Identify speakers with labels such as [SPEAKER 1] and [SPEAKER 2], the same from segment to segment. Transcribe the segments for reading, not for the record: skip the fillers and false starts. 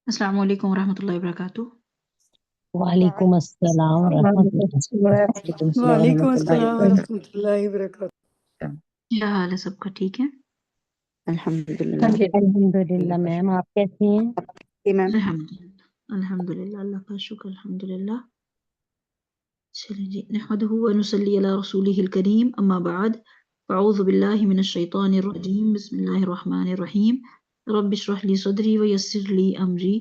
[SPEAKER 1] अस्सलाम वालेकुम रहमतुल्लाहि वबरकातुह।
[SPEAKER 2] वालेकुम अस्सलाम रहमतुल्लाह।
[SPEAKER 3] वालेकुम अस्सलाम वरहमतुल्लाहि वबरकातुह।
[SPEAKER 1] क्या हाल है सबका, ठीक है?
[SPEAKER 3] अल्हम्दुलिल्लाह।
[SPEAKER 2] अल्हम्दुलिल्लाह मैम, आप कैसी हैं?
[SPEAKER 3] मैम
[SPEAKER 1] अल्हम्दुलिल्लाह अल्हम्दुलिल्लाह, अल्लाह का शुक्र, अल्हम्दुलिल्लाह। चलिए जी, नहमदुहु व नुसल्ली अला रसूलिहिल करीम, अम्मा बाद, अऊज़ु बिल्लाहि मिनश शैतानिर रजीम, बिस्मिल्लाहिर रहमानिर रहीम, रब्बि इश्रह ली सदरी व यस्सिर ली अमरी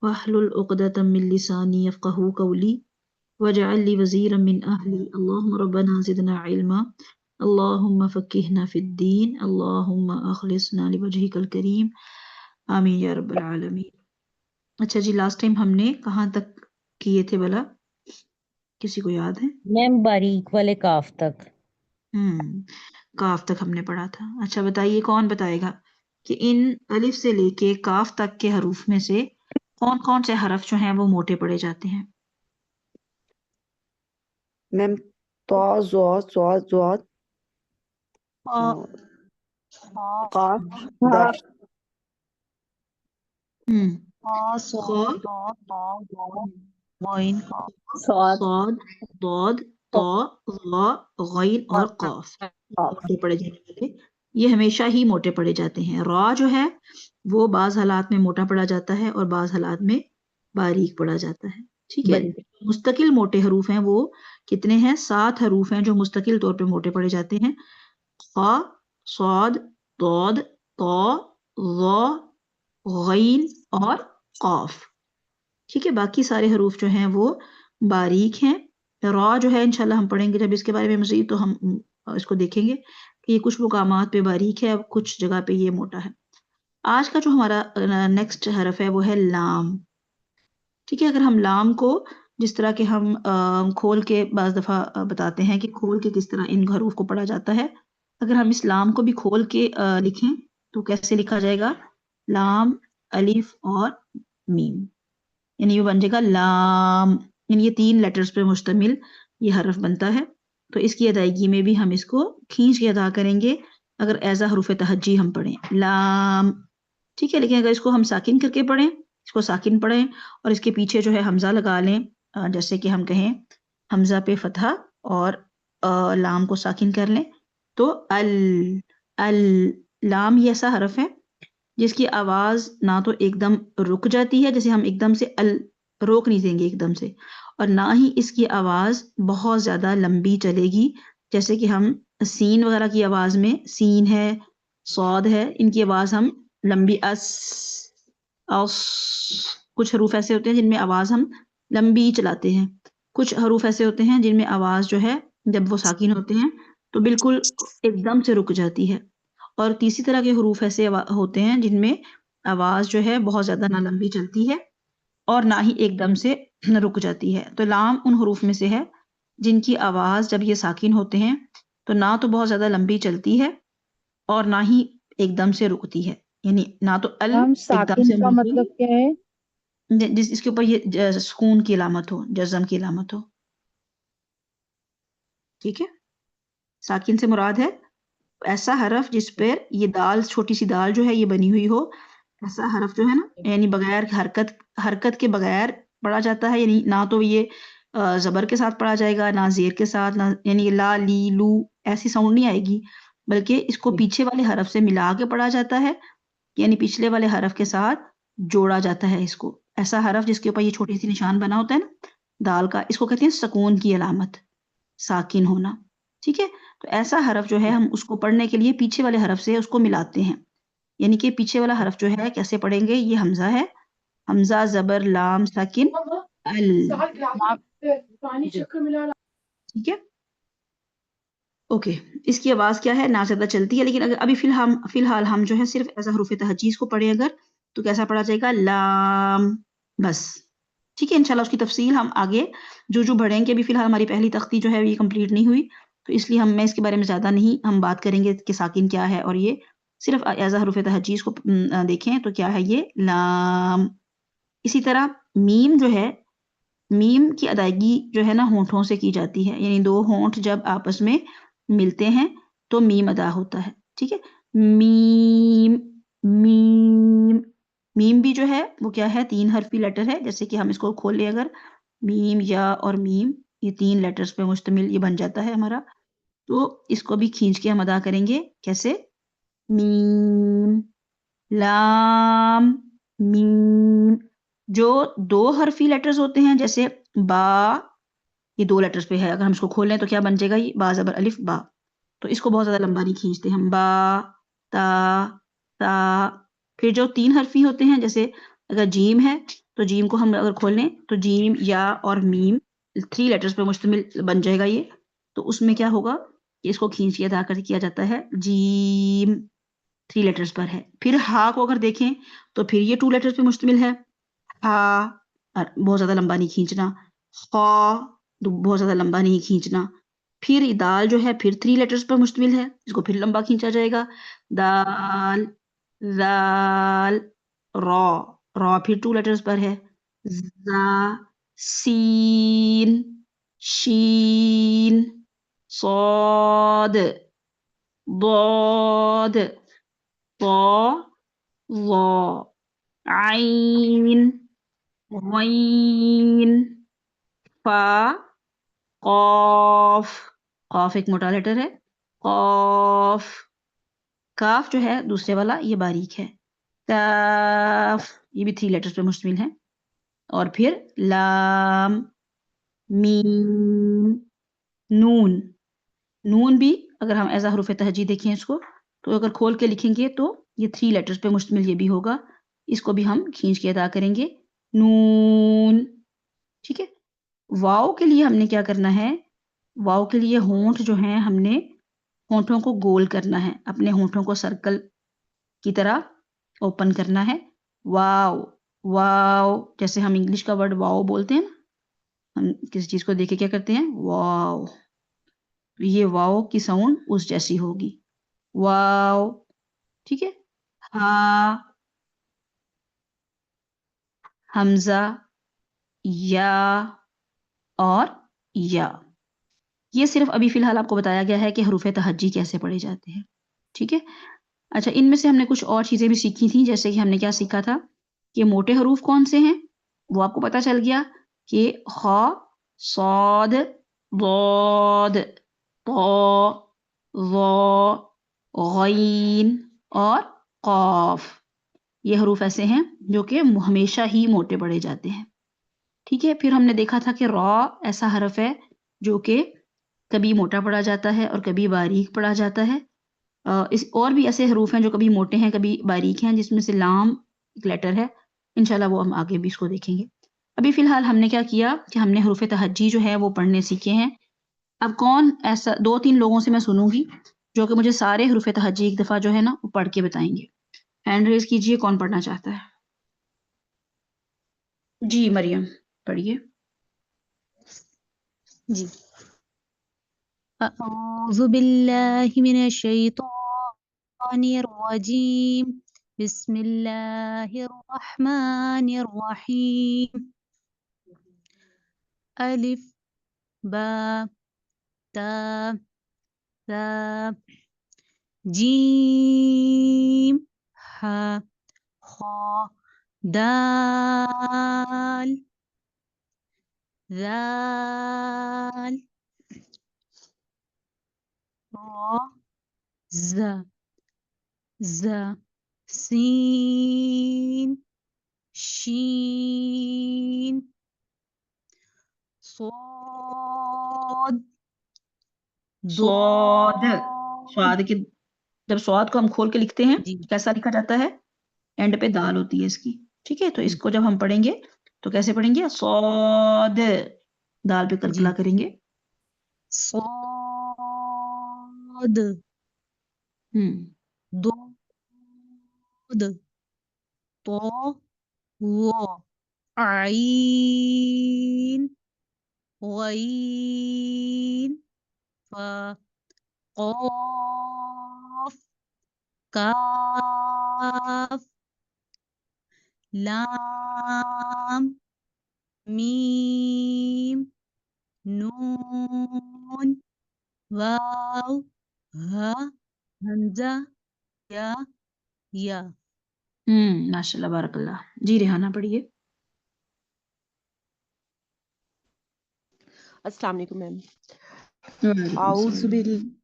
[SPEAKER 1] वहलुल उक़दतम मिन लिसानी यफ़क़हू क़ौली वजअल ली वज़ीरम मिन अहली, अल्लाहुम्मा रब्बना ज़िदना इल्मा, अल्लाहुम्मा फ़क़्हिना फ़िद्दीन, अल्लाहुम्मा अख़लिसना लिवजहिकल करीम, आमीन या रब्बल आलमीन। अच्छा जी, लास्ट टाइम हमने कहाँ तक किए थे भला, किसी को याद है?
[SPEAKER 2] मैम बारीक वाले काफ तक।
[SPEAKER 1] काफ तक हमने पढ़ा था। अच्छा बताइए, कौन बताएगा कि इन अलिफ से लेके काफ तक के हरूफ में से कौन कौन से हरफ जो हैं वो मोटे पड़े जाते हैं?
[SPEAKER 3] मैम तो ज़ो ज़ो ज़ो काफ दाल
[SPEAKER 1] खा, गौइन, सौद, दौद, तौ, ज़ा, गौइन और काफ, मोटे पड़े जाने वाले, ये हमेशा ही मोटे पड़े जाते हैं। रा जो है वो बाज हालात में मोटा पड़ा जाता है और बाज हालात में बारीक पड़ा जाता है। ठीक है, मुस्तकिल मोटे हरूफ हैं वो कितने हैं? 7 हरूफ हैं जो मुस्तकिल तौर पे मोटे पड़े जाते हैं। खा, सौद, दौद, तौ, ज़ा, गौइन और काफ। ठीक है, बाकी सारे हरूफ जो हैं वो बारीक हैं। रॉ जो है इंशाल्लाह हम पढ़ेंगे जब इसके बारे में मज़ीद, तो हम इसको देखेंगे कि ये कुछ मुकामात पे बारीक है, कुछ जगह पे ये मोटा है। आज का जो हमारा नेक्स्ट हरफ है वो है लाम। ठीक है, अगर हम लाम को जिस तरह के हम खोल के बाज़ दफ़ा बताते हैं कि खोल के किस तरह इन हरूफ को पढ़ा जाता है, अगर हम इस लाम को भी खोल के लिखें तो कैसे लिखा जाएगा? लाम, अलिफ और मीम, यानी ये बन जाएगा लाम। यानी ये 3 लेटर्स पे मुश्तमिल ये हरफ बनता है। तो इसकी अदायगी में भी हम इसको खींच के अदा करेंगे अगर एज़ा हरूफ तहज्जी हम पढ़ें, लाम। ठीक है, लेकिन अगर इसको हम साकिन करके पढ़ें, इसको साकिन पढ़ें और इसके पीछे जो है हमज़ा लगा लें, जैसे कि हम कहें हमज़ा पे फतहा और लाम को साकिन कर लें, तो अल, अल, लाम ये ऐसा हरफ है जिसकी आवाज़ ना तो एकदम रुक जाती है, जैसे हम एकदम से अल रोक नहीं देंगे एकदम से, और ना ही इसकी आवाज़ बहुत ज़्यादा लंबी चलेगी, जैसे कि हम सीन वगैरह की आवाज़ में, सीन है, सौद है, इनकी आवाज़ हम लंबी कुछ हरूफ ऐसे होते हैं जिनमें आवाज़ हम लंबी चलाते हैं, कुछ हरूफ ऐसे होते हैं जिनमें आवाज़ जो है जब वो साकिन होते हैं तो बिल्कुल एकदम से रुक जाती है, और तीसरी तरह के हरूफ ऐसे होते हैं जिनमें आवाज़ जो है बहुत ज़्यादा ना लंबी चलती है और ना ही एकदम से रुक जाती है। तो लाम उन हरूफ में से है जिनकी आवाज़ जब ये साकिन होते हैं तो ना तो बहुत ज़्यादा लंबी चलती है और ना ही एकदम से रुकती है, यानी ना तो अल
[SPEAKER 4] हम
[SPEAKER 1] एकदम
[SPEAKER 4] साकिन
[SPEAKER 1] से
[SPEAKER 4] का मतलब क्या है?
[SPEAKER 1] जिस इसके ऊपर ये सुकून की अलामत हो, जज़म की अलामत हो। ठीक है, साकिन से मुराद है ऐसा हरफ जिस पर ये दाल, छोटी सी दाल जो है ये बनी हुई हो, ऐसा हरफ जो है ना, यानी बगैर हरकत के बगैर पढ़ा जाता है, यानी ना तो ये ज़बर के साथ पढ़ा जाएगा, ना ज़ेर के साथ, ना यानी ला, ली, लू ऐसी साउंड नहीं आएगी, बल्कि इसको पीछे वाले हरफ से मिला के पढ़ा जाता है, यानी पिछले वाले हरफ के साथ जोड़ा जाता है इसको। ऐसा हरफ जिसके ऊपर ये छोटी सी निशान बना होता है ना दाल का, इसको कहते हैं सुकून की अलामत, साकिन होना। ठीक है, तो ऐसा हरफ जो है हम उसको पढ़ने के लिए पीछे वाले हरफ से उसको मिलाते हैं, यानी कि पीछे वाला हरफ जो है कैसे पढ़ेंगे? ये हमजा है, हमजा ज़बर लाम साकिन अल। ठीक है, ओके। इसकी आवाज़ क्या है? ना ज़्यादा चलती है, लेकिन अगर अभी फिलहाल हम जो है सिर्फ ऐसा हरूफ तहज्जीज़ को पढ़े अगर, तो कैसा पढ़ा जाएगा? लाम, बस। ठीक है, इंशाल्लाह उसकी तफसील हम आगे जो बढ़ेंगे। अभी फिलहाल हमारी पहली तख्ती जो है ये कंप्लीट नहीं हुई, तो इसलिए मैं इसके बारे में ज़्यादा नहीं हम बात करेंगे कि साकिन क्या है, और ये सिर्फ एज़ा हरूफ तहज्जीज़ को देखें तो क्या है ये लाम। इसी तरह मीम जो है, मीम की अदायगी जो है ना होंठों से की जाती है, यानी 2 होंठ जब आपस में मिलते हैं तो मीम अदा होता है। ठीक है, मीम, मीम, मीम میم بھی جو ہے وہ کیا ہے 3 حرفی لیٹر ہے. جیسے کہ ہم اس کو کھول لیں اگر میم یا اور میم یہ 3 لیٹرز پہ مشتمل یہ بن جاتا ہے ہمارا. تو اس کو بھی کھینچ کے ہم ادا کریں گے. کیسے؟ میم لام میم. جو 2 حرفی لیٹرز ہوتے ہیں جیسے با یہ 2 لیٹرز پہ ہے. اگر ہم اس کو کھول لیں تو کیا بن جائے گا؟ یہ با زبر الف با. تو اس کو بہت زیادہ لمبا نہیں کھینچتے ہم. با تا تا. پھر جو 3 حرفی ہوتے ہیں جیسے اگر جیم ہے تو جیم کو ہم اگر کھول لیں تو جیم یا اور میم 3 لیٹرز پہ مشتمل بن جائے گا یہ. تو اس میں کیا ہوگا کہ اس کو کھینچ کے ادا کر کیا جاتا ہے جیم 3 لیٹرز پر ہے. پھر ہا کو اگر دیکھیں تو پھر یہ 2 لیٹرز پہ مشتمل ہے. ہا بہت زیادہ لمبا نہیں کھینچنا. خا بہت زیادہ لمبا نہیں کھینچنا. پھر دال جو ہے پھر 3 لیٹرز پر مشتمل ہے. اس کو پھر لمبا کھینچا جائے گا. دال زال را را پھر 2 لیٹرز پر ہے. زا سین شین صاد ضاد طا ظا عین غین فا قاف. قاف ایک موٹا لیٹر ہے. قاف. کاف جو ہے دوسرے والا یہ باریک ہے. کاف یہ بھی 3 لیٹرز پہ مشتمل ہے. اور پھر لام میم نون. نون بھی اگر ہم ایز حروف تہجی دیکھیں اس کو تو اگر کھول کے لکھیں گے تو یہ 3 لیٹرز پہ مشتمل یہ بھی ہوگا. اس کو بھی ہم کھینچ کے ادا کریں گے نون. ٹھیک ہے. واو کے لیے ہم نے کیا کرنا ہے؟ واو کے لیے ہونٹ جو ہیں ہم نے ہونٹوں کو گول کرنا ہے. اپنے ہونٹوں کو سرکل کی طرح اوپن کرنا ہے. واو واو جیسے ہم انگلش کا ورڈ واو بولتے ہیں نا ہم کسی چیز کو دیکھ کے کیا کرتے ہیں واو. یہ واو کی ساؤنڈ اس جیسی ہوگی. واو. ٹھیک ہے. ہا حمزہ یا اور یا. یہ صرف ابھی فی الحال آپ کو بتایا گیا ہے کہ حروف تہجی کیسے پڑھے جاتے ہیں. ٹھیک ہے. اچھا ان میں سے ہم نے کچھ اور چیزیں بھی سیکھی تھیں. جیسے کہ ہم نے کیا سیکھا تھا کہ موٹے حروف کون سے ہیں وہ آپ کو پتہ چل گیا کہ خا صاد ضاد طا ظا غین اور قاف. یہ حروف ایسے ہیں جو کہ ہمیشہ ہی موٹے پڑھے جاتے ہیں. ٹھیک ہے. پھر ہم نے دیکھا تھا کہ را ایسا حرف ہے جو کہ کبھی موٹا پڑھا جاتا ہے اور کبھی باریک پڑھا جاتا ہے. اس اور بھی ایسے حروف ہیں جو کبھی موٹے ہیں کبھی باریک ہیں جس میں سے لام ایک لیٹر ہے. انشاءاللہ وہ ہم آگے بھی اس کو دیکھیں گے. ابھی فی الحال ہم نے کیا کیا کہ ہم نے حروف تہجی جو ہے وہ پڑھنے سیکھے ہیں. اب کون ایسا 2-3 لوگوں سے میں سنوں گی جو کہ مجھے سارے حروف تہجی ایک دفعہ جو ہے نا وہ پڑھ کے بتائیں گے. ہینڈ ریز کیجئے کون پڑھنا چاہتا ہے. جی مریم پڑھیے. جی.
[SPEAKER 2] أعوذ بالله من الشيطان الرجيم بسم الله الرحمن الرحيم ألف با تا ثا جيم ها خا دال ذال را ز ز سين شين صاد
[SPEAKER 1] صاد.
[SPEAKER 2] ضاد.
[SPEAKER 1] صاد کے جب صاد کو ہم کھول کے لکھتے ہیں
[SPEAKER 2] جی
[SPEAKER 1] کیسا لکھا جاتا ہے؟ اینڈ پہ دال ہوتی ہے اس کی. ٹھیک ہے. تو اس کو جب ہم پڑھیں گے تو کیسے پڑھیں گے؟ صاد دال پہ کلکلا
[SPEAKER 2] جی
[SPEAKER 1] کریں گے.
[SPEAKER 2] صاد ضاد طا ظا عين غين فا قاف كاف لام ميم نون واو ها همزة يا
[SPEAKER 1] माशाल्लाह बारकल्लाह। जी रेहाना पढ़िए।
[SPEAKER 4] अस्सलाम वालेकुम मैम।
[SPEAKER 1] वालेकुम
[SPEAKER 4] आऊज़ु
[SPEAKER 1] अस्सलाम।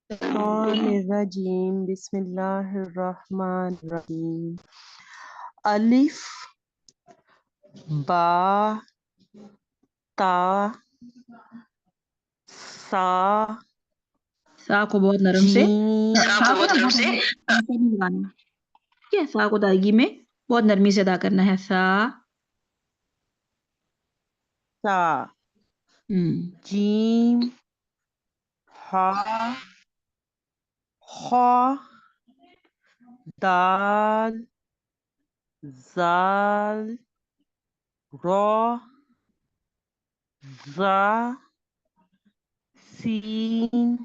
[SPEAKER 4] बिल्लाहिर्रजीम बिस्मिल्लाहिर्रहमानिर्रहीम। अलिफ बा ता सा
[SPEAKER 1] सा को बहुत नरम से
[SPEAKER 4] जीम
[SPEAKER 1] सा को बहुत नरम से ऐसे नहीं लगाना, ठीक है। सा को अदायगी में बहुत नरमी से अदा करना है। सा
[SPEAKER 4] सा जीम हा खा दाल जाल रा ज़ा सीन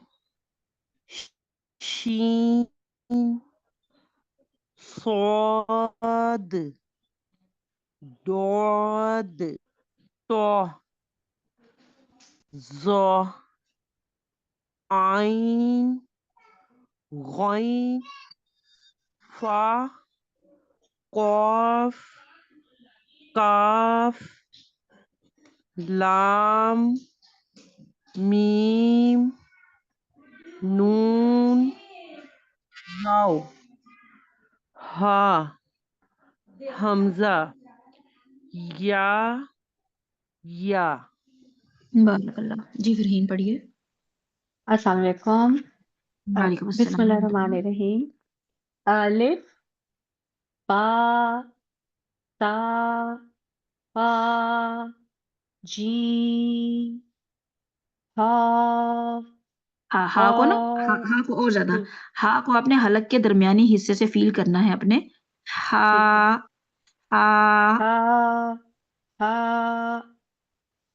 [SPEAKER 4] शीन صاد ضاد طا ظا عين غين فا قاف काफ लाम मीम नून वाव हा हमजा या
[SPEAKER 1] बारकल्लाह। जी फरहीन पढ़िए।
[SPEAKER 3] अस्सलाम वालेकुम।
[SPEAKER 1] वालेकुम अस्सलाम।
[SPEAKER 3] बिस्मिल्लाहिर्रहमानिर्रहीम। अलिफ बा ता पा जीम हा
[SPEAKER 1] हा को ना हा को और ज्यादा, हा को अपने हलक के दरमियानी हिस्से से फील करना है अपने। हा हा
[SPEAKER 3] हा हा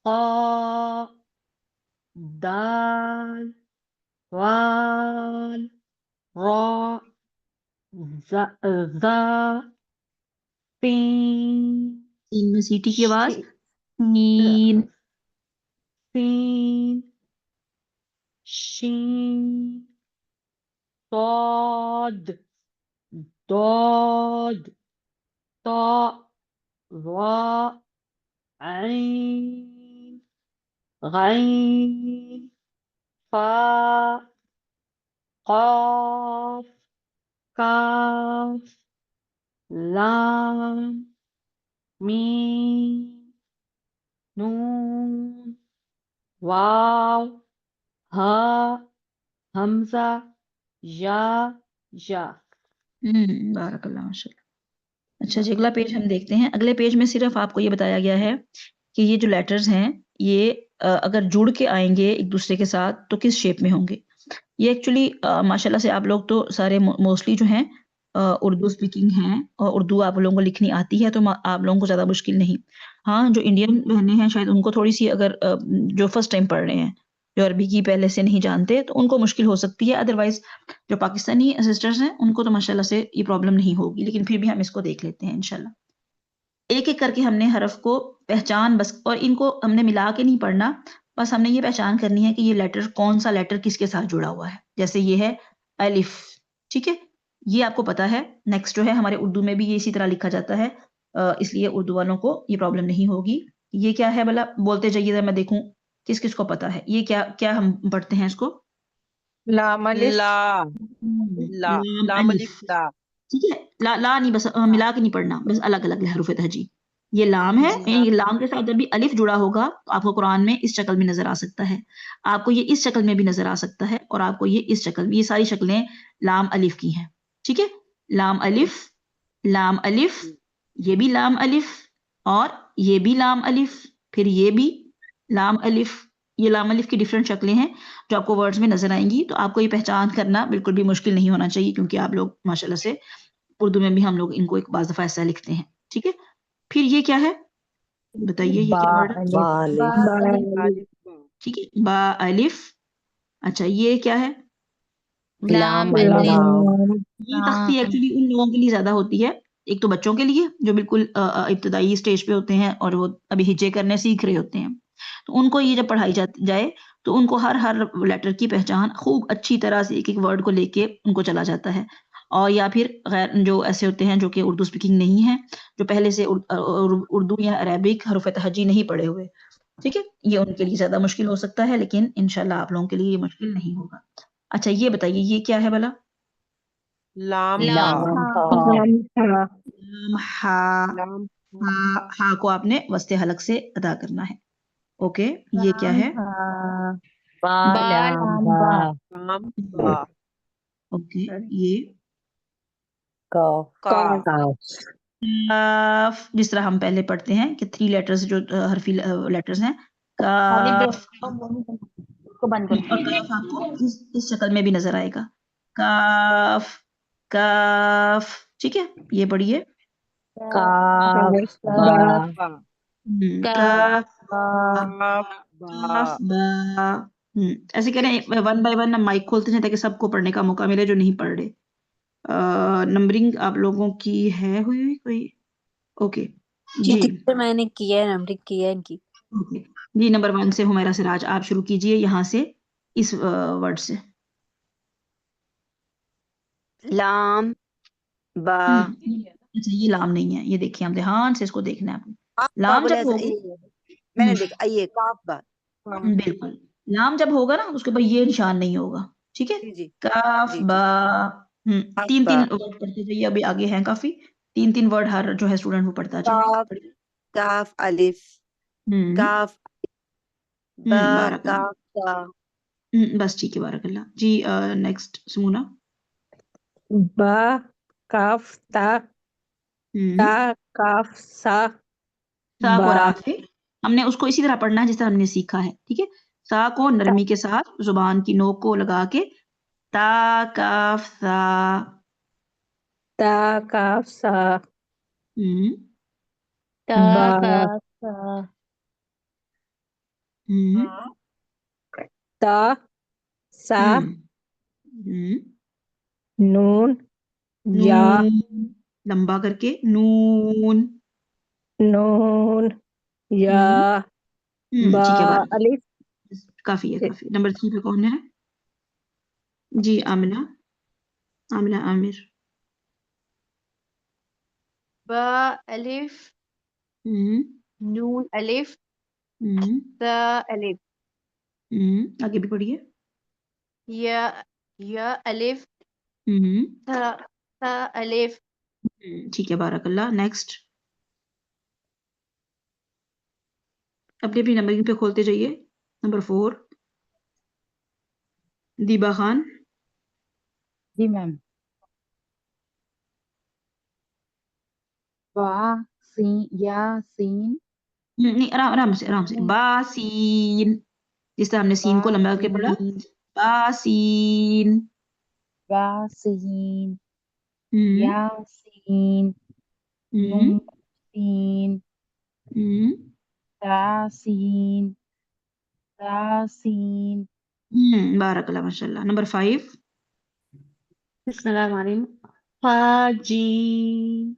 [SPEAKER 3] qa दाल वाल रा ज़ा सीन
[SPEAKER 1] तीन में सीटी की आवाज।
[SPEAKER 3] शी-
[SPEAKER 1] नीन
[SPEAKER 3] सीन शीन صاد ضاد طاء ظاء عين غين فاء قاف كاف لام ميم نون واو ها हमजा या
[SPEAKER 1] बारकल्लाह माशाल्लाह। अच्छा जी, अगला पेज हम देखते हैं। अगले पेज में सिर्फ आपको ये बताया गया है कि ये जो लेटर्स हैं ये अगर जुड़ के आएंगे एक दूसरे के साथ तो किस शेप में होंगे। ये एक्चुअली माशाल्लाह से आप लोग तो सारे मोस्टली जो हैं उर्दू स्पीकिंग हैं और उर्दू आप लोगों को लिखनी आती है, तो आप लोगों को ज़्यादा मुश्किल नहीं। हाँ, जो इंडियन बहनें हैं शायद उनको थोड़ी सी अगर जो फर्स्ट टाइम पढ़ रहे हैं, जो अरबी की पहले से नहीं जानते, तो उनको मुश्किल हो सकती है। अदरवाइज जो पाकिस्तानी सिस्टर्स हैं उनको तो माशाल्लाह से ये प्रॉब्लम नहीं होगी, लेकिन फिर भी हम इसको देख लेते हैं इंशाल्लाह। एक एक करके हमने हरफ को पहचान बस, और इनको हमने मिला के नहीं पढ़ना, बस हमने ये पहचान करनी है कि ये लेटर कौन सा लेटर किसके साथ जुड़ा हुआ है। जैसे ये है अलिफ, ठीक है, ये आपको पता है। नेक्स्ट जो है हमारे उर्दू में भी ये इसी तरह लिखा जाता है, इसलिए उर्दू वालों को ये प्रॉब्लम नहीं होगी। ये क्या है भला, बोलते जाइए जरा मैं देखूं किस किस को पता है। ये क्या क्या हम पढ़ते हैं इसको।
[SPEAKER 4] लाम अलिफ ला ला
[SPEAKER 1] लाम
[SPEAKER 4] लाम
[SPEAKER 1] अलिफ,
[SPEAKER 4] अलिफ ला
[SPEAKER 1] ठीक है। ला नहीं, बस मिला के नहीं पढ़ना, बस अलग अलग हरूफ तहजी। ये लाम है,
[SPEAKER 4] जी
[SPEAKER 1] ये लाम के साथ जब भी अलिफ जुड़ा होगा तो आपको कुरान में इस शक्ल में नजर आ सकता है, आपको ये इस शक्ल में भी नजर आ सकता है, और आपको ये इस शक्ल में, ये सारी शक्लें लाम अलिफ की हैं, ठीक है। लाम अलिफ, लाम अलिफ, ये भी लाम अलिफ, और ये भी लाम अलिफ, फिर ये भी लाम अलिफ। ये लाम अलिफ की डिफरेंट शक्लें हैं जो आपको वर्ड्स में नजर आएंगी, तो आपको ये पहचान करना बिल्कुल भी मुश्किल नहीं होना चाहिए, क्योंकि आप लोग माशाल्लाह से उर्दू में भी हम लोग इनको एक बाज़ दफ़ा ऐसा लिखते हैं, ठीक है। फिर ये क्या है, बताइए ये क्या वर्ड है।
[SPEAKER 3] बालिफ
[SPEAKER 1] ठीक है, बा अलिफ। अच्छा ये क्या है,
[SPEAKER 2] लाम
[SPEAKER 1] ये तख्ती एक्चुअली उन लोगों के लिए ज्यादा होती है, एक तो बच्चों के लिए जो बिल्कुल इब्तदाई स्टेज पे होते हैं और वो अभी हिज्जे करने सीख रहे होते हैं, तो उनको ये जब पढ़ाई जाए तो उनको हर हर लेटर की पहचान खूब अच्छी तरह से एक एक वर्ड को लेके उनको चला जाता है। اور یا پھر غیر جو ایسے ہوتے ہیں جو کہ اردو اسپیکنگ نہیں ہیں، جو پہلے سے اردو یا عربک حروف تہجی نہیں پڑھے ہوئے، ٹھیک ہے، یہ ان کے لیے زیادہ مشکل ہو سکتا ہے، لیکن انشاءاللہ آپ لوگوں کے لیے یہ مشکل نہیں ہوگا۔ اچھا یہ بتائیے یہ کیا ہے بھلا؟
[SPEAKER 4] لام
[SPEAKER 2] لام
[SPEAKER 4] ہا
[SPEAKER 1] لام ہا،
[SPEAKER 4] لام
[SPEAKER 1] ہا کو آپ نے وسط حلق سے ادا کرنا ہے، اوکے، یہ کیا ہے؟
[SPEAKER 2] با
[SPEAKER 3] لام
[SPEAKER 2] با
[SPEAKER 4] لام با
[SPEAKER 1] اوکے، یہ
[SPEAKER 4] کا
[SPEAKER 1] کاف، جس طرح ہم پہلے پڑھتے ہیں کہ 3 لیٹرز جو حرفی لیٹرز ہیں، کاف،
[SPEAKER 2] کو بند کر
[SPEAKER 1] اور کاف آپ کو اس شکل میں بھی نظر آئے گا، کاف کاف، ٹھیک ہے، یہ پڑھیے،
[SPEAKER 2] کاف
[SPEAKER 4] با
[SPEAKER 1] کاف
[SPEAKER 4] کاف
[SPEAKER 1] کاف
[SPEAKER 4] با
[SPEAKER 1] با، ایسے کریں 1 بائی 1 مائک کھولتے ہیں تاکہ سب کو پڑھنے کا موقع ملے جو نہیں پڑھ رہے۔ نمبرنگ آپ لوگوں کی ہے ہوئی کوئی؟ اوکے جی
[SPEAKER 2] میں نے کیا ہے، نمبر کیا ہے ان کی۔
[SPEAKER 1] اوکے جی، نمبر 1 سے حمیرہ سراج آپ شروع کیجئے یہاں سے اس ورڈ سے۔
[SPEAKER 2] لام با
[SPEAKER 1] اچھا یہ لام نہیں ہے، یہ دیکھیے ہم دھیان سے اس کو دیکھنا ہے آپ نے، لام جب ہوگا
[SPEAKER 2] میں نے دیکھا یہ کاف با،
[SPEAKER 1] بالکل، لام جب ہوگا نا اس کے بعد یہ نشان نہیں ہوگا، ٹھیک ہے،
[SPEAKER 2] جی
[SPEAKER 1] کاف
[SPEAKER 2] جی
[SPEAKER 1] با،
[SPEAKER 2] کاف
[SPEAKER 1] 3
[SPEAKER 2] با،
[SPEAKER 1] ورڈ پڑھتے جائیے، ابھی آگے ہیں کافی، 3 ورڈ ہر جو ہے اسٹوڈنٹ وہ پڑھتا جائے۔
[SPEAKER 2] کاف کاف الف کاف با
[SPEAKER 1] بارک اللہ،
[SPEAKER 2] کاف تا
[SPEAKER 1] بس ٹھیک ہے، بارک اللہ جی۔ نیکسٹ سمونہ۔
[SPEAKER 3] با کاف تا تا کاف سا
[SPEAKER 1] سا کو
[SPEAKER 3] با
[SPEAKER 1] آرام سے ہم نے اس کو اسی طرح پڑھنا ہے جس طرح ہم نے سیکھا ہے، ٹھیک ہے، سا کو نرمی کے ساتھ زبان کی نوک کو لگا کے تا کاف سا،
[SPEAKER 3] تا کاف سا
[SPEAKER 1] ہم،
[SPEAKER 3] با
[SPEAKER 2] کاف سا
[SPEAKER 1] ہم،
[SPEAKER 3] تا سا
[SPEAKER 1] ہم،
[SPEAKER 3] نون یا
[SPEAKER 1] نون، لمبا کر کے نون،
[SPEAKER 3] نون یا با
[SPEAKER 1] ٹھیک ہے، بارک
[SPEAKER 3] الف
[SPEAKER 1] کافی ہے کافی۔ نمبر 3 پہ کون ہے؟ جی آمنہ، آمنہ عامر۔
[SPEAKER 5] با الف
[SPEAKER 1] ہم،
[SPEAKER 5] نون الف
[SPEAKER 1] ہم،
[SPEAKER 5] تا الف
[SPEAKER 1] آگے بھی پڑھیے۔
[SPEAKER 5] یا الف
[SPEAKER 1] ہم،
[SPEAKER 5] تا الف
[SPEAKER 1] ٹھیک ہے، بارک اللہ۔ نیکسٹ، اپنی اپنی نمبرنگ پہ کھولتے جائیے۔ نمبر 4 دیبا خان۔
[SPEAKER 2] جی میم، با سین یا سین
[SPEAKER 1] نہیں، آرام سے آرام سے، باسین، جس طرح ہم نے سین کو لمبا کر کے پڑھا، باسین،
[SPEAKER 2] با سین
[SPEAKER 1] ہم،
[SPEAKER 2] یا سین
[SPEAKER 1] ہم،
[SPEAKER 2] نون سین
[SPEAKER 1] ہم،
[SPEAKER 2] تا سین تا سین
[SPEAKER 1] بارک اللہ ماشاء اللہ۔ نمبر 5
[SPEAKER 3] بسم اللہ الرحمن الرحیم، فا جیم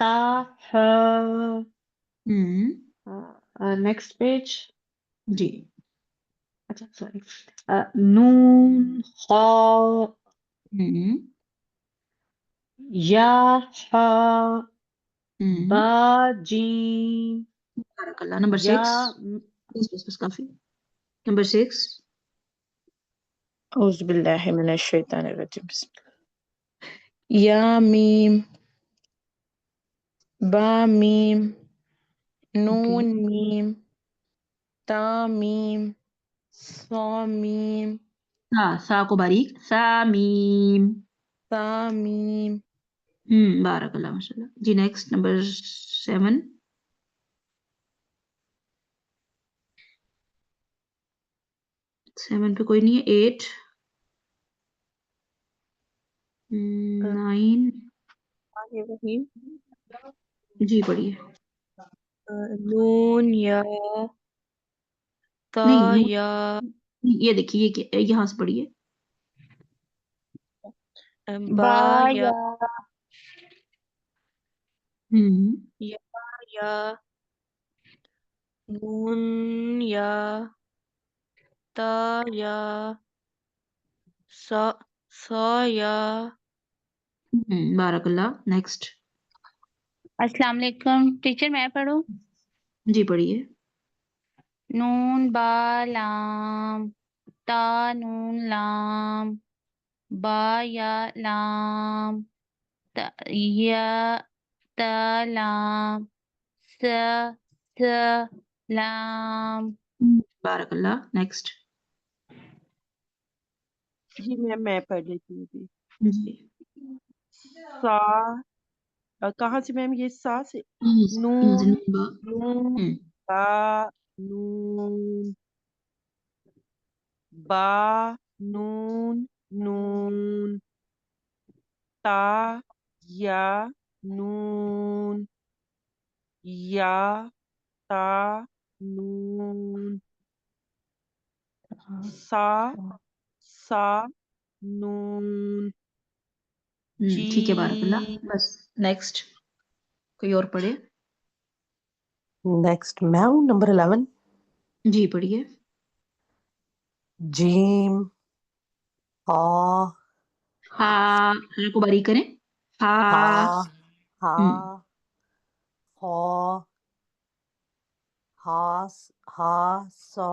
[SPEAKER 3] تا ح، نیکسٹ پیج،
[SPEAKER 1] جی
[SPEAKER 3] اچھا سوری، نون خا
[SPEAKER 1] ہم،
[SPEAKER 3] یا حا
[SPEAKER 1] ہم،
[SPEAKER 3] با جیم
[SPEAKER 1] بارک اللہ۔ نمبر 6
[SPEAKER 3] یا
[SPEAKER 1] بس کافی۔ نمبر 6
[SPEAKER 4] اعوذ باللہ من الشیطان الرجیم، بسم اللہ، یا میم با میم نون میم تا میم صا میم
[SPEAKER 1] سا کو باریک، سا میم،
[SPEAKER 4] تا میم
[SPEAKER 1] بارک اللہ ماشاء اللہ جی۔ نیکسٹ نمبر 7 7 پہ کوئی نہیں ہے۔ 8 9 جی پڑھیے۔
[SPEAKER 4] نون یا تا
[SPEAKER 1] نہیں نون،
[SPEAKER 4] یا
[SPEAKER 1] یہ دیکھیے یہ یہاں سے پڑھیے،
[SPEAKER 4] با یا
[SPEAKER 1] ہم،
[SPEAKER 4] یا نون یا تا یا سا یا
[SPEAKER 1] بارک اللہ. نیکسٹ.
[SPEAKER 2] السلام علیکم ٹیچر میں پڑھوں
[SPEAKER 1] جی پڑھیے.
[SPEAKER 2] نون با لام تا نون لام با یا لام تا یا تا لام س س لام.
[SPEAKER 1] بارک اللہ. نیکسٹ.
[SPEAKER 6] جی میں پڑھ لیتی ہوں جی.
[SPEAKER 1] جی.
[SPEAKER 6] سا کہاں سے میم؟ یہ سا سے
[SPEAKER 1] نون با.
[SPEAKER 6] نون با نون با نون نون تا یا نون یا تا نون سا سا نون
[SPEAKER 1] ٹھیک ہے بارک اللہ. بس نیکسٹ. کوئی اور پڑھے.
[SPEAKER 7] نیکسٹ میں ہوں نمبر 11.
[SPEAKER 1] جی پڑھیے.
[SPEAKER 7] جیم ہا
[SPEAKER 1] ہا کو باریک کریں. ہا.
[SPEAKER 7] ہا ہا
[SPEAKER 1] ہم،
[SPEAKER 7] ہا ہا ہا سا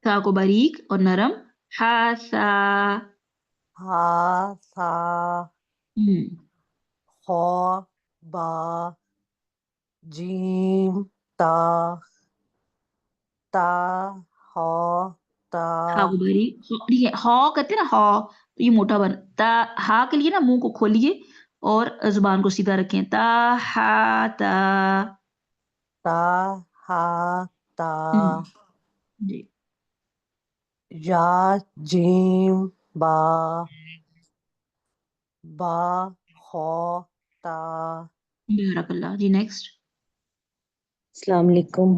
[SPEAKER 1] سا کو باریک اور نرم. ہا سا.
[SPEAKER 7] ہا سا
[SPEAKER 1] ہم،
[SPEAKER 7] خا با جیم تا تا ہا تا
[SPEAKER 1] ہا کو باریک. دیکھیے ہا کہتے ہیں نا ہا تو یہ موٹا بن. تا ہا کے لیے نا منہ کو کھولیے اور زبان کو سیدھا رکھیں. تا ہا تا.
[SPEAKER 7] تا ہا تا
[SPEAKER 1] ہم، جی.
[SPEAKER 7] یا جیم با با خا تا.
[SPEAKER 1] بارک اللہ. جی نیکسٹ.
[SPEAKER 8] السلام علیکم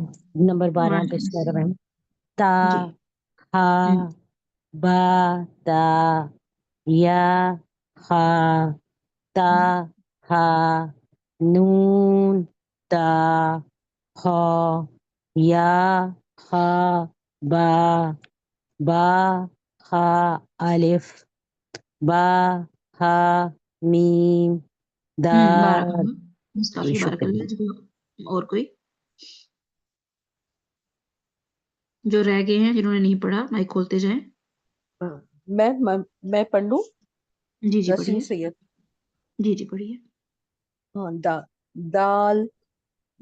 [SPEAKER 8] نمبر 12
[SPEAKER 1] وعلیکم
[SPEAKER 8] بسم اللہ
[SPEAKER 1] السلام.
[SPEAKER 8] الرحمن تا
[SPEAKER 1] جی.
[SPEAKER 8] ہا
[SPEAKER 1] ہم،
[SPEAKER 8] با تا یا خا تا ہا نون تا خا یا خا با با خا الف با خا میم
[SPEAKER 1] بارک
[SPEAKER 8] دال.
[SPEAKER 1] اللہ. بس کافی. بارک
[SPEAKER 8] شکریہ.
[SPEAKER 1] اللہ. جی اور کوئی جو رہ گئے ہیں جنہوں نے نہیں پڑھا مائک کھولتے جائیں.
[SPEAKER 3] میں پڑھ لوں.
[SPEAKER 1] جی جی
[SPEAKER 3] نسیم
[SPEAKER 1] پڑھیے.
[SPEAKER 3] سید.
[SPEAKER 1] جی جی پڑھیے.
[SPEAKER 3] ہاں دال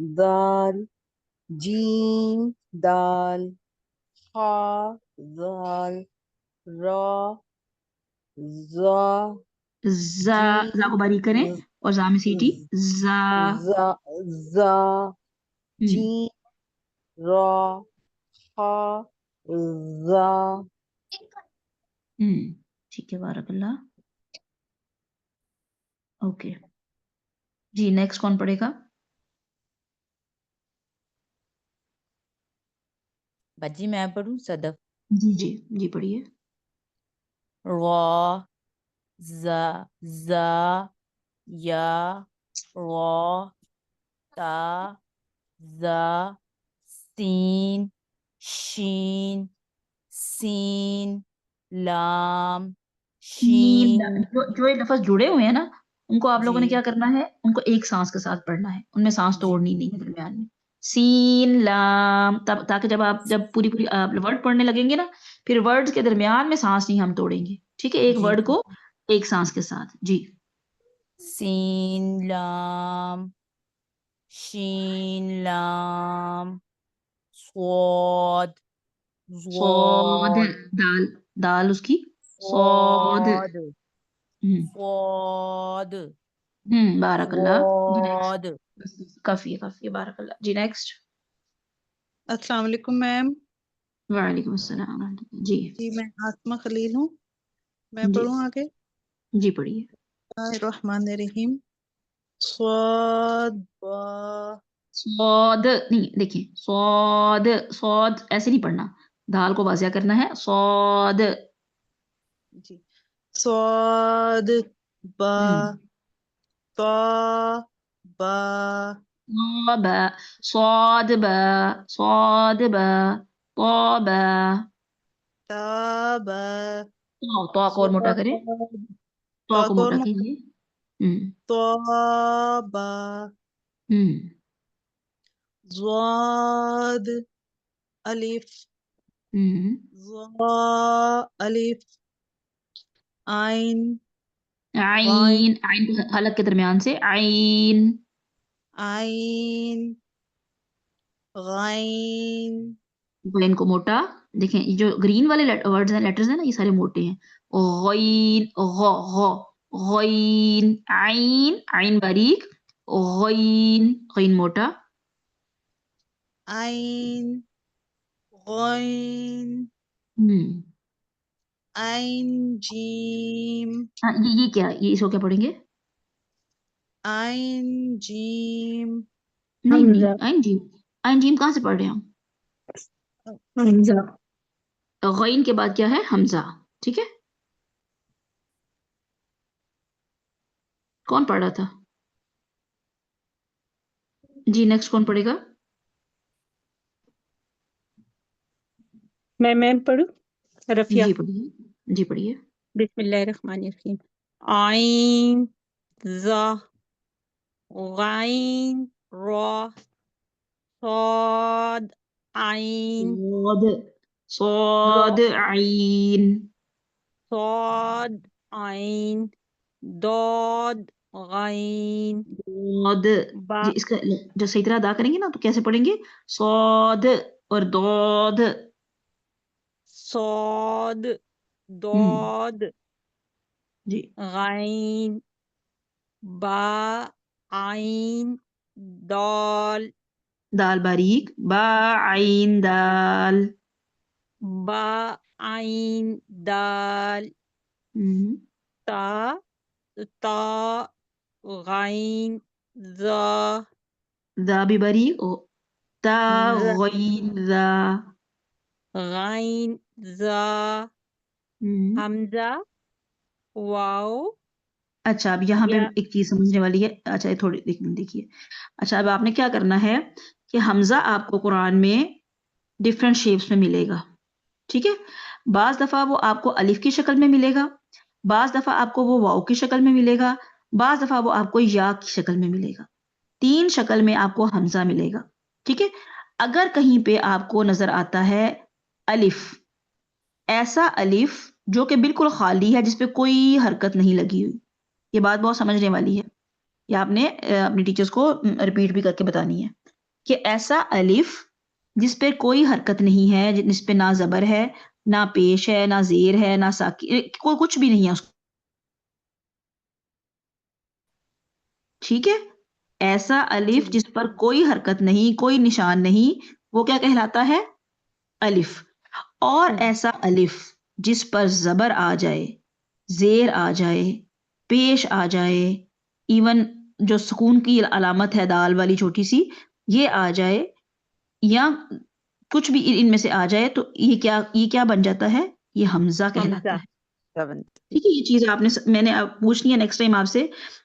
[SPEAKER 3] دال جیم دال خا دال را زا
[SPEAKER 1] زا. زا کو باریک کریں
[SPEAKER 3] جیم
[SPEAKER 1] اور زا میں سیٹی. زا.
[SPEAKER 3] زا زا
[SPEAKER 1] ہم،
[SPEAKER 3] جیم را خا زا.
[SPEAKER 1] ٹھیک ہے بارک اللہ. اوکے. جی نیکسٹ کون پڑھے گا.
[SPEAKER 9] بجی میں پڑھوں. صدف.
[SPEAKER 1] جی جی جی پڑھیے.
[SPEAKER 9] را زا زا یا را تا زا سین شین سین لام شین.
[SPEAKER 1] جو یہ لفظ جڑے ہوئے ہیں نا ان کو آپ لوگوں نے
[SPEAKER 9] جی
[SPEAKER 1] کیا کرنا ہے. ان کو ایک سانس کے ساتھ پڑھنا ہے. ان میں سانس
[SPEAKER 9] جی
[SPEAKER 1] توڑنی نہیں ہے درمیان میں. سین لام تاکہ جب پوری ورڈ پڑھنے لگیں گے نا پھر ورڈ کے درمیان میں سانس نہیں ہم توڑیں گے. ٹھیک ہے. ایک
[SPEAKER 9] جی
[SPEAKER 1] ورڈ کو ایک سانس کے ساتھ. جی.
[SPEAKER 9] سین لام شین لام صاد
[SPEAKER 1] صاد.
[SPEAKER 9] زاد
[SPEAKER 1] دال. دال اس کی. صاد.
[SPEAKER 9] صاد
[SPEAKER 1] ہم،
[SPEAKER 9] صاد
[SPEAKER 1] بارک اللہ. جی نیکسٹ.
[SPEAKER 9] صاد.
[SPEAKER 1] کافی ہے کافی ہے. بارک اللہ. جی نیکسٹ.
[SPEAKER 10] السلام علیکم میم.
[SPEAKER 1] وعلیکم السلام ورحمۃ اللہ. جی
[SPEAKER 10] جی میں آسمہ خلیل ہوں. میں
[SPEAKER 1] جی
[SPEAKER 10] پڑھوں آگے.
[SPEAKER 1] جی پڑھیے.
[SPEAKER 10] بسم اللہ الرحمن الرحیم. صاد با.
[SPEAKER 1] صاد نہیں دیکھیں. صاد صاد ایسے نہیں پڑھنا. دال کو واضح کرنا ہے. صاد.
[SPEAKER 10] جی صاد با تا با
[SPEAKER 1] با. صاد با. صاد با. طا با.
[SPEAKER 10] تا با
[SPEAKER 1] तो को और मोटा करें, तो को
[SPEAKER 10] को और
[SPEAKER 1] मोटा कीजिए।
[SPEAKER 10] तौबा, ज़ाद अलिफ, ज़ा अलिफ, आइन,
[SPEAKER 1] आइन, आइन को हलक के दरमियान से आइन,
[SPEAKER 10] आइन, गाइन,
[SPEAKER 1] गैन को मोटा। देखें ये जो ग्रीन वाले वर्ड्स हैं, लेटर्स हैं ना, ये सारे मोटे हैं। गैन, गैन, आइन, आइन बारीक, गैन, गैन मोटा।
[SPEAKER 10] आइन, गैन, आइन जीम,
[SPEAKER 1] हाँ, ये क्या, ये इसको क्या पढ़ेंगे?
[SPEAKER 10] आइन जीम,
[SPEAKER 1] नहीं नहीं, आइन जीम, आइन जीम कहाँ से पढ़ रहे हैं हम? गैन के बाद क्या है? हमजा। ठीक है, कौन पढ़ रहा था? जी नेक्स्ट कौन पढ़ेगा?
[SPEAKER 8] मैं पढ़ूं? रफिया।
[SPEAKER 1] जी पढ़िए, जी पढ़िए।
[SPEAKER 8] बिस्मिल्लाहिर्रहमानिर्रहीम। आइन ज़ा गाइन रा صاد عين
[SPEAKER 1] صاد عين
[SPEAKER 8] صاد عين ضاد غين
[SPEAKER 1] ضاد।
[SPEAKER 8] با
[SPEAKER 1] जी इसका जो सही तरह अदा करेंगे ना तो कैसे पढ़ेंगे? صاد और ضاد।
[SPEAKER 8] صاد ضاد
[SPEAKER 1] जी
[SPEAKER 8] غين با عين دال
[SPEAKER 1] दाल बारीक, बा आइन दाल।
[SPEAKER 8] با عين دال تا تا غين ذا
[SPEAKER 1] दा भी बारीक, ता
[SPEAKER 8] ذا
[SPEAKER 1] गैन दा।
[SPEAKER 8] غين ذا हमजा वाओ
[SPEAKER 1] अच्छा, अब यहाँ पे
[SPEAKER 8] या
[SPEAKER 1] एक चीज समझने वाली है। अच्छा, ये थोड़ी देखिए। अच्छा, अब आपने क्या करना है कि हमजा आपको कुरान में डिफरेंट शेप्स में मिलेगा। ठीक है, बाज दफा वो आपको अलिफ की शक्ल में मिलेगा, बाज दफा आपको वो वाव की शक्ल में मिलेगा, बाज दफा वो आपको या की शक्ल में मिलेगा। 3 शक्ल में आपको हमजा मिलेगा। ठीक है, अगर कहीं पे आपको नजर आता है अलिफ, ऐसा अलिफ जो कि बिल्कुल खाली है, जिसपे कोई हरकत नहीं लगी हुई, ये बात बहुत समझने वाली है, ये आपने अपने टीचर्स को रिपीट भी करके बतानी है कि ऐसा अलिफ जिस पे कोई हरकत नहीं है, जिस पे ना जबर है, ना पेश है, ना जेर है, ना साकी, कोई कुछ भी नहीं है उसको। ठीक है, ऐसा अलिफ जिस पर कोई हरकत नहीं, कोई निशान नहीं, वो क्या कहलाता है? अलिफ। और ऐसा अलिफ जिस पर जबर आ जाए, जेर आ जाए, पेश आ जाए, इवन जो सुकून की अलामत है दाल वाली छोटी सी, ये आ जाए, या कुछ भी इनमें से आ जाए, तो ये क्या बन जाता है? ये हमजा कहलाता है। ठीक है, ये चीज आपने मैंने पूछनी है नेक्स्ट टाइम आपसे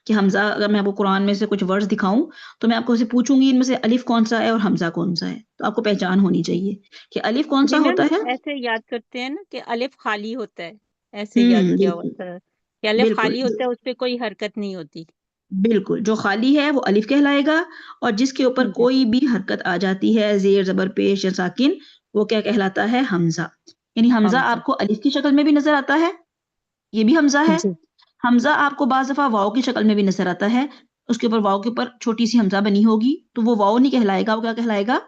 [SPEAKER 1] कि हमजा, अगर मैं आपको कुरान में से कुछ वर्ड्स दिखाऊं तो मैं आपको उसे पूछूंगी इनमें से अलिफ कौन सा है और हमजा कौन सा है, तो आपको पहचान होनी चाहिए कि अलिफ कौन सा
[SPEAKER 8] जी
[SPEAKER 1] होता
[SPEAKER 8] मैम
[SPEAKER 1] है।
[SPEAKER 8] ऐसे याद करते हैं ना कि अलिफ खाली होता है, ऐसे याद किया हुआ
[SPEAKER 1] बिल्कुल
[SPEAKER 8] था कि अलिफ
[SPEAKER 1] बिल्कुल
[SPEAKER 8] खाली होता है, उस पे कोई हरकत नहीं होती।
[SPEAKER 1] बिल्कुल, जो खाली है वो अलिफ कहलाएगा, और जिसके ऊपर
[SPEAKER 8] जी
[SPEAKER 1] कोई भी हरकत आ जाती है, जेर जबर पेश या साकिन, वो क्या कहलाता है? हमजा। यानी हमजा
[SPEAKER 8] हमजा
[SPEAKER 1] आपको अलिफ की शक्ल में भी नजर आता है, ये भी हमजा है।
[SPEAKER 8] जी
[SPEAKER 1] हमजा आपको बाज दफा वाव की शक्ल में भी नजर आता है, उसके ऊपर वाव के ऊपर छोटी सी हमजा बनी होगी, तो वो वाव नहीं कहलाएगा, वो क्या कहलाएगा?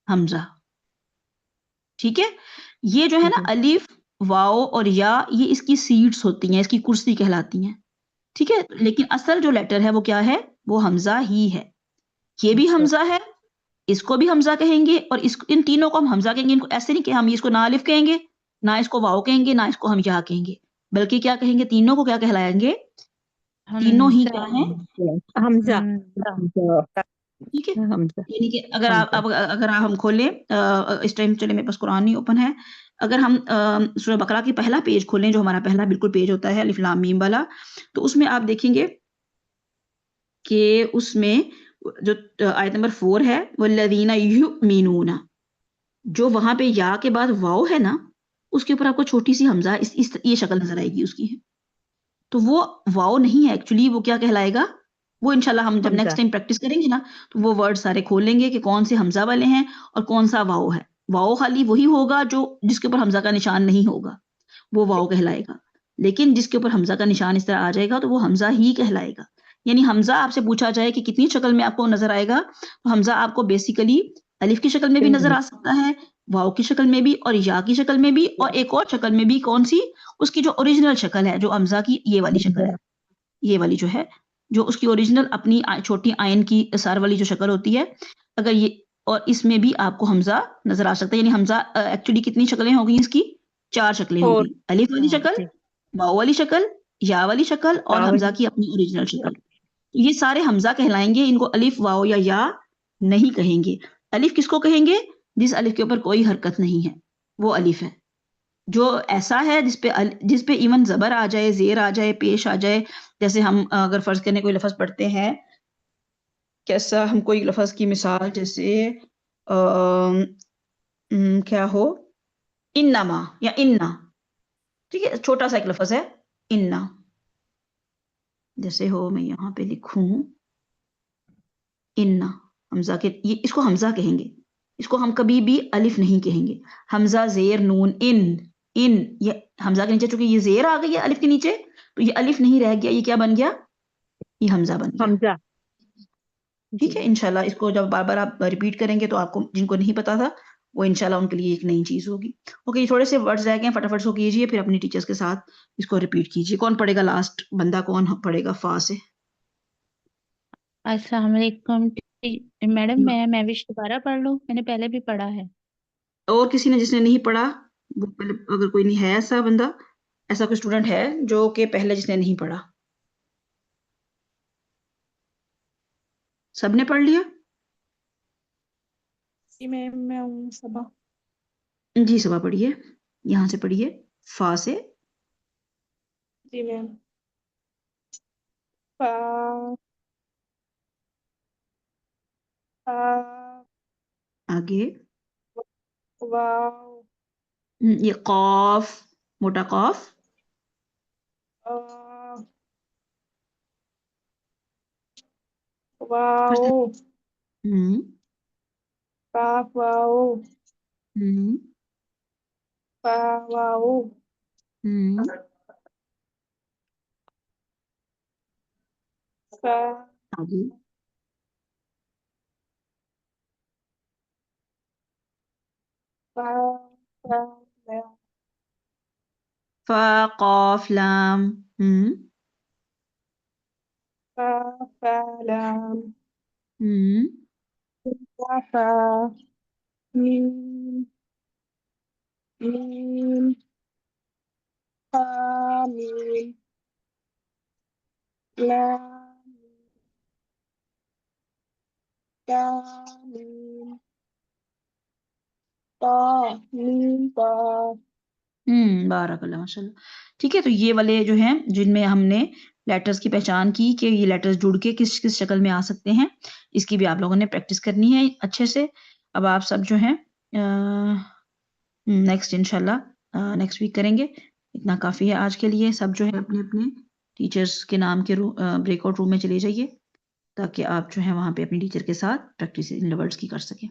[SPEAKER 1] हमजा। ठीक है, ये जो है ना
[SPEAKER 8] जी
[SPEAKER 1] अलिफ, वाव और या, ये इसकी सीड्स होती हैं, इसकी कुर्सी कहलाती हैं। ठीक है, लेकिन असल जो लेटर है वो क्या है? वो हमजा ही है। ये भी
[SPEAKER 8] अच्छा
[SPEAKER 1] हमजा है, इसको भी हमजा कहेंगे, और इन तीनों को हम हमजा कहेंगे। इनको ऐसे नहीं कि हम इसको ना अलिफ कहेंगे, ना इसको वाव कहेंगे, ना इसको हम या कहेंगे, बल्कि क्या कहेंगे? तीनों को क्या कहलाएंगे? तीनों ही क्या हैं?
[SPEAKER 8] हमजा
[SPEAKER 1] ठीक है,
[SPEAKER 8] हमजा
[SPEAKER 1] यानी कि अगर
[SPEAKER 8] हमजा
[SPEAKER 1] अगर आप हम खोलें, इस टाइम चले मेरे पास कुरान नहीं ओपन है, अगर हम सूरह बकरा की पहला पेज खोलें, जो हमारा पहला बिल्कुल पेज होता है अलिफ लाम मीम वाला, तो उसमें आप देखेंगे कि उसमें जो आयत नंबर 4 है, वल्लज़ीना युमिनूना, जो वहां पे या के बाद वाव है ना, اس کے اوپر آپ کو چھوٹی سی حمزہ یہ شکل نظر آئے گی اس کی. تو وہ واؤ نہیں ہے ایکچولی، وہ کیا کہلائے گا؟ وہ انشاءاللہ ہم جب نیکسٹ ٹائم پریکٹس کریں گے نا تو وہ ورڈ سارے کھولیں گے کہ کون سے حمزہ والے ہیں اور کون سا واؤ ہے. واؤ خالی وہی ہوگا جو جس کے اوپر حمزہ کا نشان نہیں ہوگا، وہ واؤ کہلائے گا. لیکن جس کے اوپر حمزہ کا نشان اس طرح آ جائے گا تو وہ حمزہ ہی کہلائے گا. یعنی حمزہ آپ سے پوچھا جائے کہ کتنی شکل میں آپ کو نظر آئے گا، تو حمزہ آپ کو بیسیکلی الف کی شکل میں بھی نظر آ سکتا ہے، واؤ کی شکل میں بھی، اور یا کی شکل میں بھی، اور ایک اور شکل میں بھی. کون سی؟ اس کی جو اوریجنل شکل ہے، جو حمزہ کی یہ والی شکل ہے، یہ والی جو ہے، جو اس کی اوریجنل اپنی چھوٹی آئین کی اثار والی جو شکل ہوتی ہے. اگر یہ، اور اس میں بھی آپ کو حمزہ نظر آ سکتا ہے. یعنی حمزہ ایکچولی کتنی شکلیں ہوگی اس کی؟ 4 شکلیں ہوگی. الف والی شکل، واؤ والی شکل، یا والی شکل، اور حمزہ کی اپنی اوریجنل شکل. یہ سارے حمزہ کہلائیں گے. ان کو الف، واؤ یا نہیں کہیں گے. الف کس کو کہیں گے؟ جس الف کے اوپر کوئی حرکت نہیں ہے، وہ الف ہے. جو ایسا ہے جس پہ ایون زبر آ جائے، زیر آ جائے، پیش آ جائے. جیسے ہم اگر فرض کرنے کوئی لفظ پڑھتے ہیں، کیسا ہم کوئی لفظ کی مثال، جیسے کیا ہو، انما یا اننا، ٹھیک ہے، چھوٹا سا ایک لفظ ہے اننا. جیسے ہو، میں یہاں پہ لکھوں اننا، حمزہ کے، اس کو حمزہ کہیں گے. اس کو ہم کبھی بھی الف نہیں کہیں گے. حمزہ زیر نون ان، یہ حمزہ کے نیچے چونکہ یہ زیر آ گئی ہے الف کے نیچے، تو یہ الف نہیں رہ گیا، یہ کیا بن گیا؟ یہ حمزہ بن گیا. ٹھیک ہے. انشاءاللہ اس کو جب بار بار آپ ریپیٹ کریں گے تو آپ کو، جن کو نہیں پتا تھا، وہ انشاءاللہ ان کے لیے ایک نئی چیز ہوگی. اوکے، تھوڑے سے ورڈز رہ گئے، فٹافٹ سے کیجئے، پھر اپنی ٹیچرز کے ساتھ اس کو ریپیٹ کیجئے. کون پڑھے گا لاسٹ بندہ؟ کون پڑھے گا فا سے؟
[SPEAKER 2] السلام علیکم میڈم، میں وش دوبارہ پڑھ لوں؟ میں نے پہلے بھی پڑھا ہے.
[SPEAKER 1] اور کسی نے جس نے نہیں پڑھا، اگر کوئی نہیں ہے ایسا بندہ، ایسا کوئی اسٹوڈنٹ ہے جو کہ پہلے جس نے نہیں پڑھا؟ سب نے پڑھ لیا؟
[SPEAKER 4] جی میم، میں ہوں صبا.
[SPEAKER 1] جی صبا پڑھیے، یہاں سے پڑھیے فا سے.
[SPEAKER 4] جی میم. فا،
[SPEAKER 1] آگے
[SPEAKER 4] واو،
[SPEAKER 1] یہ قاف، موٹا قاف.
[SPEAKER 4] واو،
[SPEAKER 1] ہم
[SPEAKER 4] کاف واو،
[SPEAKER 1] ہم
[SPEAKER 4] فا واو،
[SPEAKER 1] ہم
[SPEAKER 4] فا،
[SPEAKER 1] آگے
[SPEAKER 4] فا، فا، لام،
[SPEAKER 1] فا قاف لام.
[SPEAKER 4] فا، فا، لام،
[SPEAKER 1] ہم
[SPEAKER 4] فا، میم، میم، فا، میم، لام، تا، میم، تا، میم، تا.
[SPEAKER 1] بارک اللہ، ماشاء اللہ. ٹھیک ہے. تو یہ والے جو ہیں جن میں ہم نے لیٹرز کی پہچان کی کہ یہ لیٹرز جڑ کے کس کس شکل میں آ سکتے ہیں، اس کی بھی آپ لوگوں نے پریکٹس کرنی ہے اچھے سے. اب آپ سب جو ہیں نیکسٹ انشاءاللہ نیکسٹ ویک کریں گے. اتنا کافی ہے آج کے لیے. سب جو ہے اپنے اپنے ٹیچرز کے نام کے بریک آؤٹ روم میں چلے جائیے، تاکہ آپ جو ہے وہاں پہ اپنی ٹیچر کے ساتھ پریکٹس ان ورڈز کی کر سکیں.